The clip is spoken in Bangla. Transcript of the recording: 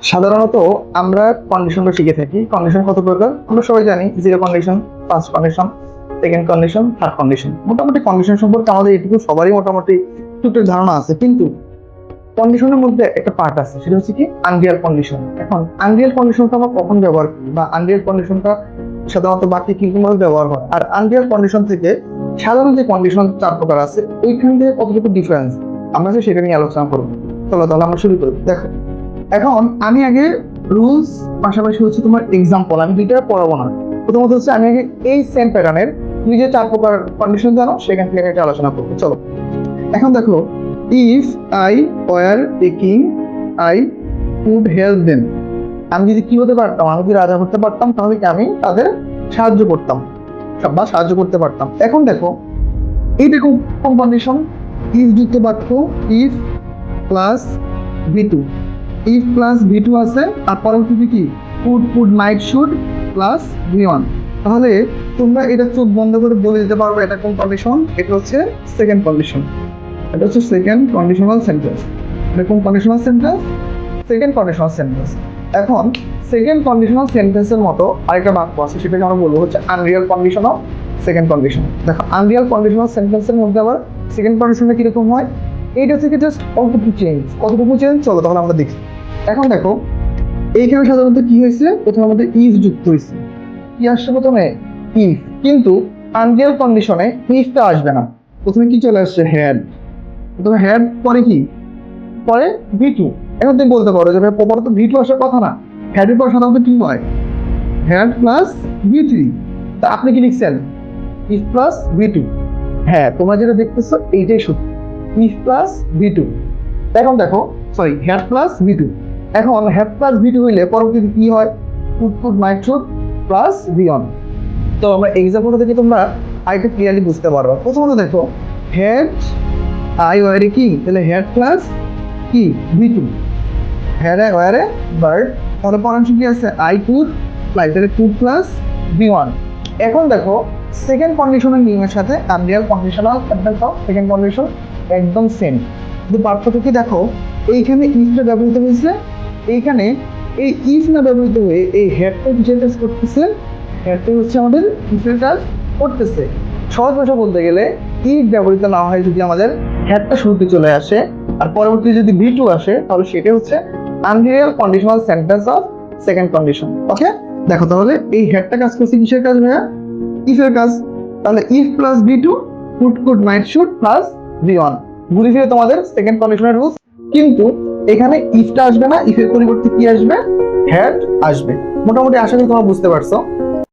সাধারণত আমরা কন্ডিশনটা শিখে থাকি। কন্ডিশন কত প্রকার আমরা সবাই জানি। Zero condition, first condition, second condition, third condition. মোটামুটি কন্ডিশন সম্পর্কে আমাদের এটুকু সবারই মোটামুটি টুকটাক ধারণা আছে। কিন্তু কন্ডিশনের মধ্যে একটা পার্ট আছে, সেটা হচ্ছে কি আনরিয়াল কন্ডিশন। এখন আনরিয়াল কন্ডিশনটা আমরা কখন ব্যবহার করি, বা আনরিয়াল কন্ডিশনটা সাধারণত বাকি কিভাবে ব্যবহার হয়, আর আনরিয়াল কন্ডিশন থেকে সাধারণ যে কন্ডিশন 4 প্রকার আছে ওইখান থেকে কতটুকু ডিফারেন্স আমরা সেটা নিয়ে আলোচনা করবো। চলো তাহলে আমরা শুরু করি। দেখো, এখন আমি আগে রুলস পাশাপাশি হচ্ছে তোমার এক্সাম্পল, আমি দুইটা পড়াবো না। প্রথমত হচ্ছে আমি আগে এই সেম প্যাটার্নের তুমি যে 4 প্রকার কন্ডিশন জানো সেখান থেকে একটা আলোচনা করবো। চলো, এখন দেখো, if I were a king I would help them. আমি যদি কি হতে পারতাম, আমি যদি রাজা হতে পারতাম তাহলে কি আমি তাদের সাহায্য করতাম বা সাহায্য করতে পারতাম। এখন দেখো, এই দেখো কোন কন্ডিশন, ইফ যুক্ত বাক্য, ইফ প্লাস ভি2, ইফ প্লাস ভি2 আছে, আর পরবর্তীতে কি could mite should plus V1. তাহলে তোমরা এটা চোখ বন্ধ করে বলে দিতে পারবে এটা কোন কন্ডিশন। এটা হচ্ছে সেকেন্ড কন্ডিশন, এটা হচ্ছে সেকেন্ড কন্ডিশনাল সেন্টেন্স। এটা কোন conditional sentence? Second conditional sentence. এখন সেকেন্ড কন্ডিশনাল সেন্টেন্সের মতো আরেকটা বাক্য আছে, সেটাকে আমরা বলবো হচ্ছে unreal condition of second condition. দেখো, আনরিয়াল কন্ডিশনাল সেন্টেন্সের মধ্যে আবার সেকেন্ড কন্ডিশনটা কিরকম হয়, এইটা থেকে জাস্ট অল্পটুকু চেঞ্জ। কতটুকু চেঞ্জ চলো তাহলে আমরা দেখি। এখন দেখো, এইখানে সাধারণত কি হয়েছে, প্রথমে আমাদের ইফ যুক্ত হয়েছে। কি আসছে প্রথমে? ইফ। কিন্তু আনরিয়াল কন্ডিশনে ইফটা আসবে না, প্রথমে কি চলে আসছে? হ্যাড। প্রথমে হ্যাড, পরে কি? পরে ভি2। এখন তুমি বলতে পারো যে ভাই পরে তো ভি2 আসার কথা না, হ্যাডের পর সাধারণত কি হয়? হ্যাড প্লাস ভি3। তা আপনি কি লিখছেন? If plus V two. হ্যাঁ, তোমরা যেটা দেখতেছো এইটাই সত্যি, ইফ প্লাস ভি2। এখন দেখো, সরি, হ্যাড প্লাস ভি2। এখন হ্যাড প্লাস ভি2 হইলে পরবর্তীতে কি হয়? Could mite should plus V1. তো আমরা এক্সাম্পল থেকে তোমরা আরেকটু ক্লিয়ারলি বুঝতে পারবো। প্রথমত দেখো, হ্যাড আই ওয়ারে কি, তাহলে হ্যাড প্লাস কি ভি2, হ্যাড আই ওয়ারে বার্ড, তাহলে পরাংশ কি আছে? আই কুড ফ্লাই, তাহলে কুড প্লাস ভি1। এখন দেখো, সেকেন্ড কন্ডিশনের নিয়মের সাথে unreal conditional sentence of second condition একদম সেম। কিন্তু পার্থক্য কি দেখো, এইখানে ইফটা ব্যবহৃত হয়েছে, এইখানে এই ইফ না ব্যবহৃত হয়ে এই হ্যাডটা কিসের কাজ করতেছে? হ্যাডটা হচ্ছে আমাদের ইফের কাজ করতেছে। সহজ ভাষা বলতে গেলে, ইফ ব্যবহৃত না হয় যদি আমাদের হ্যাডটা শুরুতে চলে আসে, আর পরবর্তী যদি ভি2 আসে, তাহলে সেটা হচ্ছে unreal conditional sentence of second condition. Okay, দেখো তাহলে এই হ্যাডটা কাজ করছে কিসের কাজ ভাইয়া? ইফের কাজ। তাহলে if plus ভি2, could mite should plus V1. ঘুরে ফিরে তোমাদের সেকেন্ড কন্ডিশনের রুলস। কিন্তু এখানে ইফটা আসবে না, ইফের পরিবর্তে কি আসবে? হ্যাড আসবে। মোটামুটি আশা করি তোমরা বুঝতে পারছো।